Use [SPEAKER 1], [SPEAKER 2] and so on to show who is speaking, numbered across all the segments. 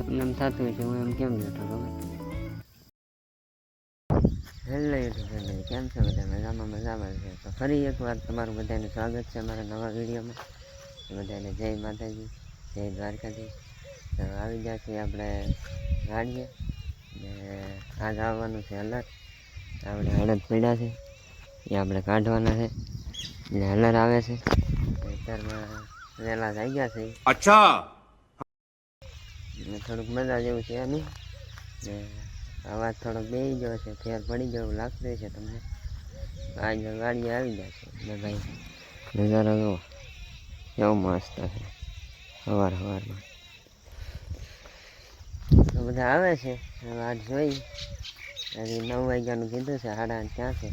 [SPEAKER 1] તમને એમ થતું હોય છે હું એમ કેમ બેઠો ખબર. હેલો યુટ્યુબ ફેમિલી, કેમ છો બધા? મજામાં છે. તો ફરી એકવાર તમારું બધાનું સ્વાગત છે અમારા નવા વિડીયોમાં. બધાને જય માતાજી, જય દ્વારકાધીશ. તો આવી ગયા છીએ આપણે ગાડીએ ને આજ આવવાનું છે હલર. આપણે હળદ પડ્યા છે એ આપણે કાઢવાના છે એટલે હલર આવે છે. અત્યારમાં વહેલા થઈ ગયા છે.
[SPEAKER 2] અચ્છા,
[SPEAKER 1] થોડુંક મજા જેવું છે નહીં ને અવાજ થોડોક બેસી ગયો છે, ફેર પડી ગયો એવું લાગતું છે તમને. આજે ગાડી આવી જાય છે ને ભાઈ નજારો જુઓ કેવો મસ્ત છે સવારમાં. તો બધા આવે છે હવે આજ જોઈ. હજી 9 વાગ્યાનું કીધું છે, 8:30 ક્યાં છે.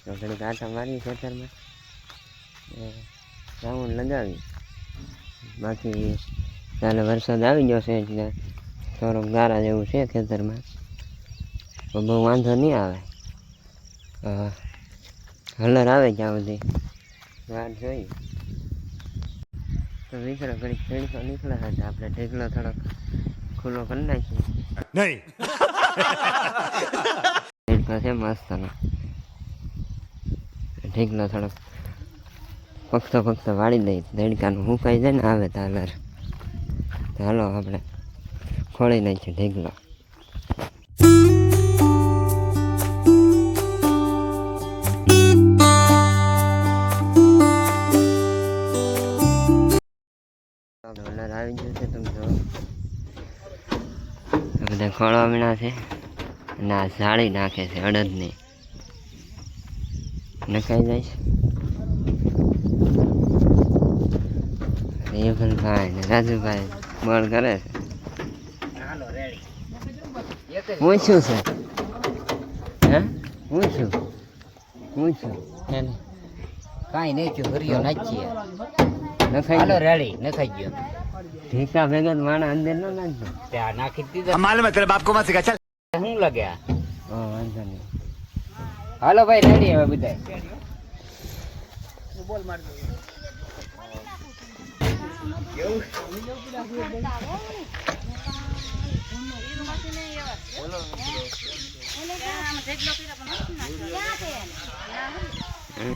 [SPEAKER 1] તો ઘડીક આટા મારી ખેતરમાં રાઉન્ડ લગાવી. બાકી ચાલે વરસાદ આવી ગયો છે એટલે થોડોક ગારા જેવું છે ખેતરમાં, તો બહુ વાંધો નહીં આવે. હલર આવે ત્યાં બધી વાત જોઈ. તો મિત્રો ઘડીક ઢેગલો નીકળે છે, આપણે ઢેગલો થોડોક ખુલ્લો કરી નાખીએ.
[SPEAKER 2] નહીં
[SPEAKER 1] ઢેગલો છે મસ્તનો. ઢેગલો થોડોક ફક્ત વાળી દઈ, દેડકાનું સુકાઈ જાય ને આવે તો હલર. તો હાલો આપણે ખોળી નાખીએ ઢેગલો. હલર આવી ગયું છે, તમે જો બધા ખોળવા મીણા છે અને આ ઝાડી નાખે છે અડદની. નખાઈ જાય છે રેવલભાઈ ને રાજુભાઈ બોલ કરે છે. હું શું છે હે હું છું
[SPEAKER 3] કાંઈ નહીં થયું, હરિયો નાખીએ.
[SPEAKER 1] નખાઈ
[SPEAKER 3] હાલો
[SPEAKER 1] ગયો
[SPEAKER 3] રેડી નખાઈ ગયો.
[SPEAKER 1] ઢીકા ભેગા માણા અંદર ન નાખજો.
[SPEAKER 3] ત્યાં નાખી દીધો.
[SPEAKER 2] मालूम है तेरे बाप को मत सिखा चल।
[SPEAKER 3] શું લાગ્યા?
[SPEAKER 1] વાંધો નહીં.
[SPEAKER 3] હાલો ભાઈ રેડી હવે બધા.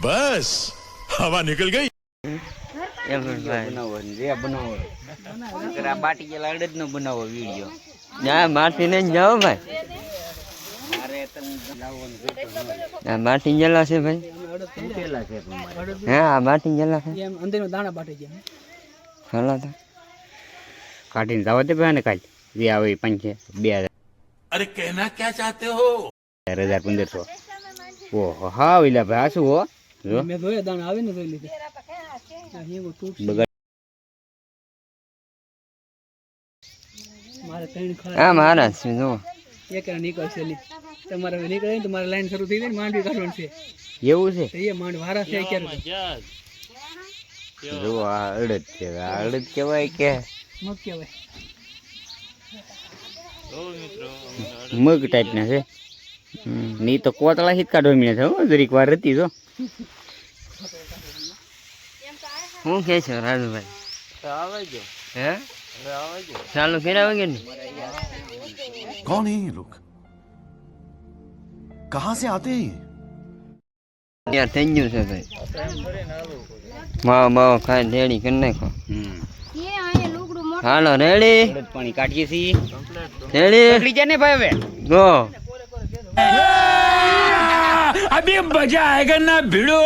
[SPEAKER 2] बस हवा निकल गई।
[SPEAKER 1] રેવલભાઈ
[SPEAKER 3] બનાવો રે બનાવો. આ બાટી ગયેલા અડદ નો બનાવો વિડીયો.
[SPEAKER 1] ના માટી ને જાઓ ભાઈ.
[SPEAKER 3] મારે તમે લાવવાનું છે.
[SPEAKER 1] આ માટી ગયેલા છે ભાઈ.
[SPEAKER 3] પેલા છે તમારે.
[SPEAKER 1] હા આ માટી ગયેલા છે.
[SPEAKER 4] એમ અંદરનો દાણા બાટી ગયા.
[SPEAKER 1] ચાલો તો
[SPEAKER 3] કાઢીને જવા દે ભાઈ ને કાઢ જે આવે એ 2000.
[SPEAKER 2] अरे कहना क्या चाहते हो?
[SPEAKER 3] 1500. ઓહો હા વિલા ભાઈ આ શું હો જો
[SPEAKER 4] મેં જોયા દાણા આવે ને જોઈ લીધે. આ હિંગો તૂટશે.
[SPEAKER 3] બગાડ.
[SPEAKER 4] મારે ત્રણ ખરા
[SPEAKER 1] હા મારા છે જુઓ.
[SPEAKER 4] એક નીકળશે લી. તમારે હવે નીકળે ને તો મારે લાઈન શરૂ થઈ જાય ને માંડવી કાઢવાની છે.
[SPEAKER 3] એવું છે
[SPEAKER 4] તો એ માંડ વારા છે ક્યારે
[SPEAKER 3] જો આ અડદ છે. આ અડદ કહેવાય કે
[SPEAKER 4] મગ કહેવાય.
[SPEAKER 3] મગ ટાઈપ ના છે. ની તો કોતળા હિત કાઢો મીને છે હો, જરીક વાર હતી જો.
[SPEAKER 1] હું કે છો રાજુભાઈ?
[SPEAKER 3] આવે જો
[SPEAKER 1] હે ચાલુ કર્યા વગર ને
[SPEAKER 2] कौन है ये लोग? कहाँ से आते हैं ये?
[SPEAKER 1] યાર થઈ ગયું છે ભાઈ. માવો ખાઈ રેડી કરી નાખો. હાલો રેડી
[SPEAKER 3] અડદ પાણી કાઢીએ છીએ.
[SPEAKER 1] રેડી
[SPEAKER 3] પકડી જાય ને ભાઈ હવે.
[SPEAKER 1] ગો.
[SPEAKER 2] अभी मजा आएगा ना भिड़ो।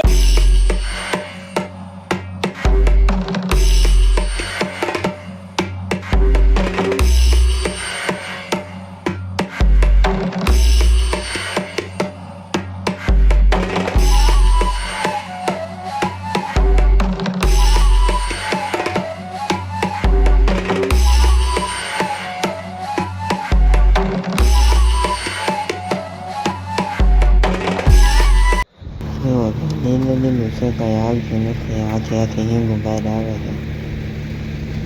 [SPEAKER 1] લીલું છે કાંઈ આવતું નથી. હાથે હિંગું બહાર આવે છે,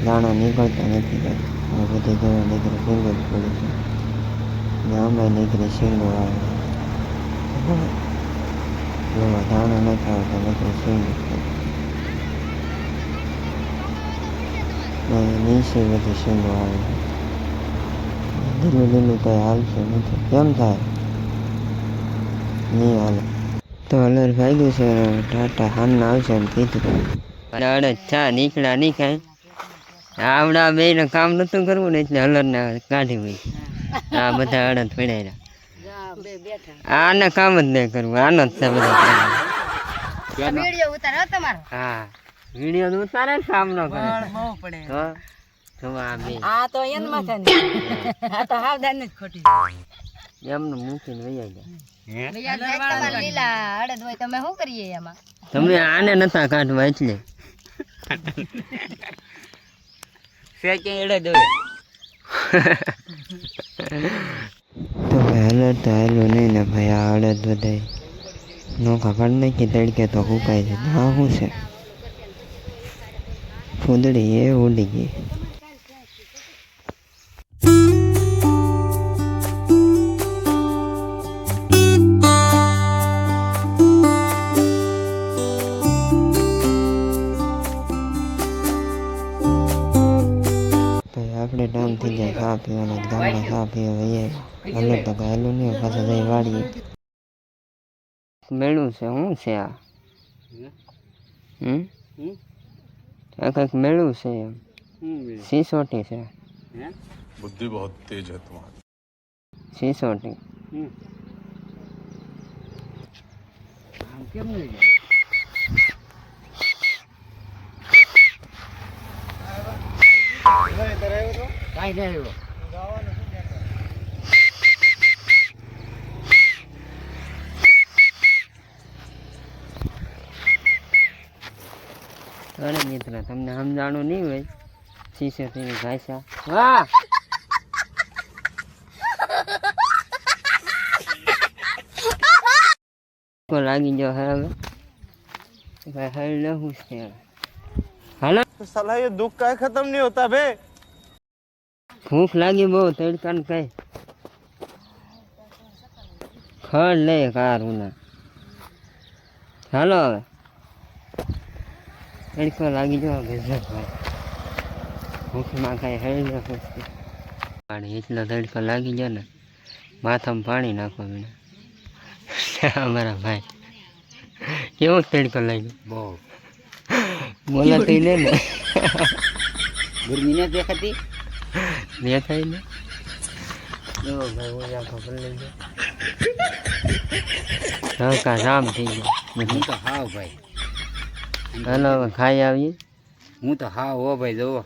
[SPEAKER 1] દાણા નીકળતા નથી કાંઈ. આ બધી ઘણા નીકળે શીંગો જ પડી છે ને આમાં નીકળે શીંગો આવે છે. જોવા દાણા નથી આવતા, નીકળે શીંગો નીચે બધી શીંગો આવે છે. ધીલું ધીલું કંઈ હાલશે નથી. કેમ થાય? નહીં હાલે. તો અલર ભાગ્યું છે ટાટા હાલના આવશે એમ કીધું. અડદ ચા નીકળ્યા નહીં કાંઈ. આવડા બેને કામ નહોતું કરવું ને એટલે હલરને કાઢી હોય. આ બધા અડદ પડ્યા. આને કામ જ નહીં કરવું, આનો જ છે બધા. હા વિડીયો તો ઉતારે ને કામ ન કરે તો જોવા બે એમને મૂકીને વૈયા ગયા. તમે આને નતા કાઢવા એટલે તો ભાઈ તો હાલો નહીં ને ભાઈ. આ અડદ બધાય નોખા કાઢ નાખી તડકે તો ફૂકાય છે. હા શું છે ફૂદડી એ ઉડી ગઈ. આપણે ટાઈમ થઈ જાય ખા પીવાના, ગામમાં ખા પીવા વહીએ. હલો તો ગાયેલું નહીં, પાછા જઈ વાળીએ. મેળું છે શું છે આ? આ કંઈક મેળું છે એમ. સિસોટી છે.
[SPEAKER 2] बुद्धि बहुत तेज है तुम्हारी.
[SPEAKER 1] સિસોટી અરે મિત્ર તમને સમજાણું નહીં હોય સિસોટીની ભાષા. વાહ લાગી ગયો હવે ભાઈ હળ લહું છે. હાલો
[SPEAKER 5] साला ये दुख का खत्म नहीं होता बे.
[SPEAKER 1] ભૂખ લાગી બહુ તડકાને કઈ ખડ લે કારુના. હાલો હવે તડકો લાગી જવા ગજબ ભાઈ. ભૂખમાં કાંઈ હળી ન પૂછતી પાણી એટલો તડકો લાગી ગયો ને માથામાં પાણી નાખો વિના. અમારા ભાઈ કેવો તડકો લાગ્યો બહુ બોલાતી ને
[SPEAKER 3] ગરમી ને દેખાતી
[SPEAKER 1] દેખાય ને. જો ભાઈ ઓલા ખબર લઈ ગયો કા જામ થઈ ગયો.
[SPEAKER 3] હું તો હાવ ભાઈ.
[SPEAKER 1] હાલો હવે ખાઈ આવીએ.
[SPEAKER 3] હું તો હાવ હો ભાઈ. જોવો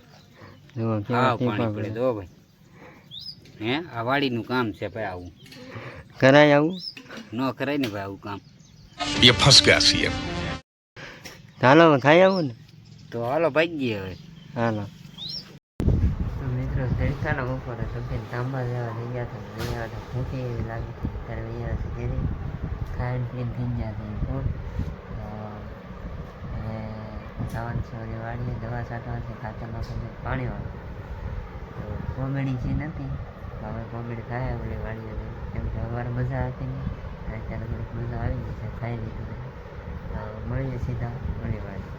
[SPEAKER 1] જુઓ
[SPEAKER 3] હાવ
[SPEAKER 1] કેવા
[SPEAKER 3] પાણી પડે. જોવો ભાઈ હે આ વાડીનું કામ છે ભાઈ. આવું
[SPEAKER 1] કરાય આવું
[SPEAKER 3] ન કરાય ને ભાઈ આવું કામ.
[SPEAKER 2] ये फंस गया सीएम.
[SPEAKER 1] હાલો હવે ખાઈ આવું ને.
[SPEAKER 3] તો હાલો ભાગીએ હવે.
[SPEAKER 1] હાલો તો મિત્રો તડકાના બપોરે સફેદ તાંબા જેવા થઈ ગયા હતા. અહીંયા તો ભૂખી એવી લાગી હતી ત્યારે અહીંયા ઘેરી ખાઈને પીને થઈ ગયા હતા ફૂલ. અને જવાનું છે ઓલી વાડીએ દવા છાંટવા છે ખાતર નાખવાનું પાણીવાળું. તો કોમેડી જે નથી હવે કોમેડી થાય ઓલી વાડીએ કેમ કે અમારે મજા હતી ને અત્યારે થોડીક મજા આવી ગઈ છે. ખાઈ લીધું મળીએ સીધા ઓલી વાડી.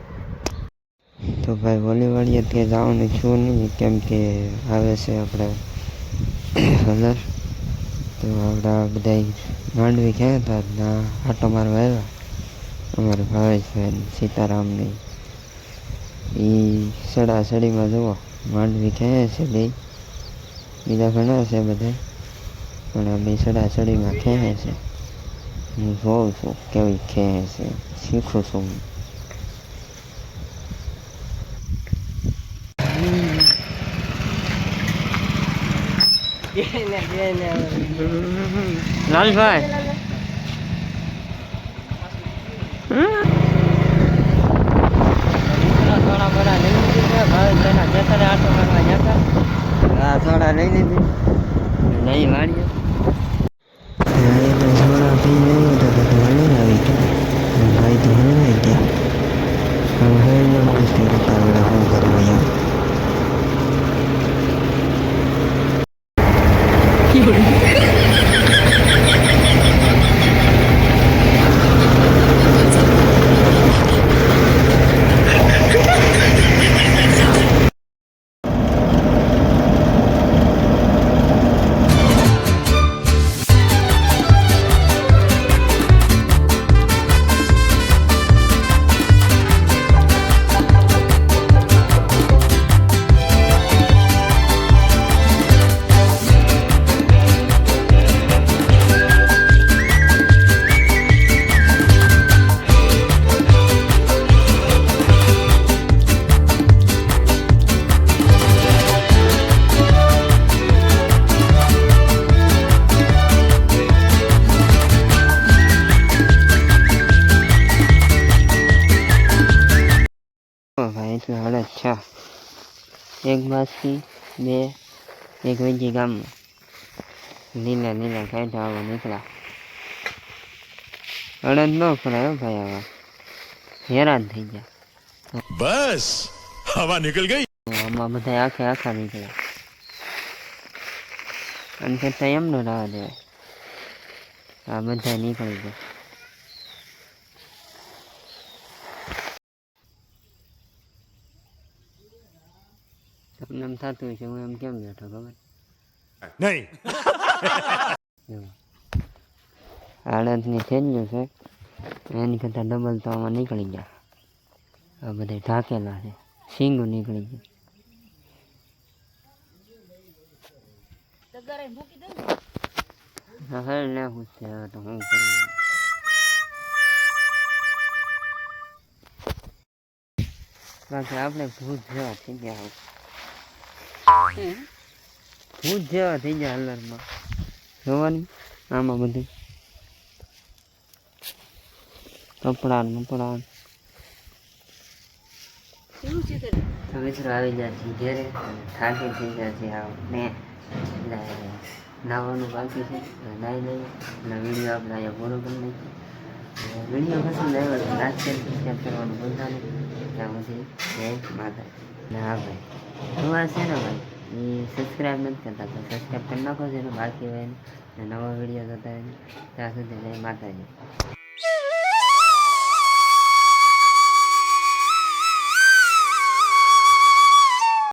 [SPEAKER 1] તો ભાઈ ઓલી વાડીએ ત્યાં જવાનું છું નહીં કેમ કે આવે છે આપણે કલર. તો આપણા બધા માંડવી ક્યાં હતા ના આટો મારવા આવ્યા અમારા ભાવેશભાઈ સીતારામને. એ સડાસડીમાં જુઓ માંડવી ક્યાં છે બે બીજા ઘણા છે બધા પણ આ બે સડાસડીમાં ખેંચે છે. હું જોઉં છું કેવી ખેંચે છે શીખું છું. લાલભાઈ થોડા બડા લઈ લીધી ભાવેશભાઈના જતરે આટો મારવા જતા. હા થોડા લઈ લીધી નહીં વાળીએ થોડા પી ગયો તો વળી આવી ગયા ભાઈ તો હળવાઈ ગયા. હવે હળવા પૂછતી હતા શું કરવું યાર. એક બાસકી બે એક વેજી ગામમાં લીલા લીલા કાંઠા આવો નીકળ્યા. અડદ ન ખરાય ભાઈ, આવા હેરાન થઈ ગયા.
[SPEAKER 2] बस हवा निकल गई.
[SPEAKER 1] આમાં બધા આખે આખા નીકળ્યા. અને કરતા એમનો રાહ દેવાય. આ બધા નીકળી ગયા. તમને એમ થતું હશે હું એમ કેમ બેઠો ખબર?
[SPEAKER 2] नहीं.
[SPEAKER 1] આડતની થેલીઓ છે એની કરતાં ડબલ તો આમાં નીકળી ગયા. આ બધા ઢાંકેલા છે, શીંગું નીકળી ગયું. હા હા લેવું જ છે. હવે તો હું કરું. બાકી આપણે ભૂત જેવા થઈ ગયા. ભૂત જેવા થઈ ગયા હલરમાં જોવાની. આમાં બધું કપડા મપડા. તો મિત્રો આવી ગયા છીએ ઘેરે. થાકી થઈ ગયા છે આપણે. એટલે નાહવાનું બાકી છે. નાહી લઈએ એટલે વિડીયો આપણે અહીંયા પૂરો કરી નાખીએ. વિડીયો પસંદ આવ્યો તો લાઈક શેર સબસ્ક્રાઈબ કરવાનું ભૂલતા નહીં. ત્યાં સુધી જય માતા. ને હા ભાઈ નવા છે ને ભાઈ એ સબસ્ક્રાઈબ નથી કરતા તો સબસ્ક્રાઈબ કરી નાખો. જેને બાકી હોય ને નવા વિડીયો જોતા હોય ત્યાં સુધી જય માતાજી.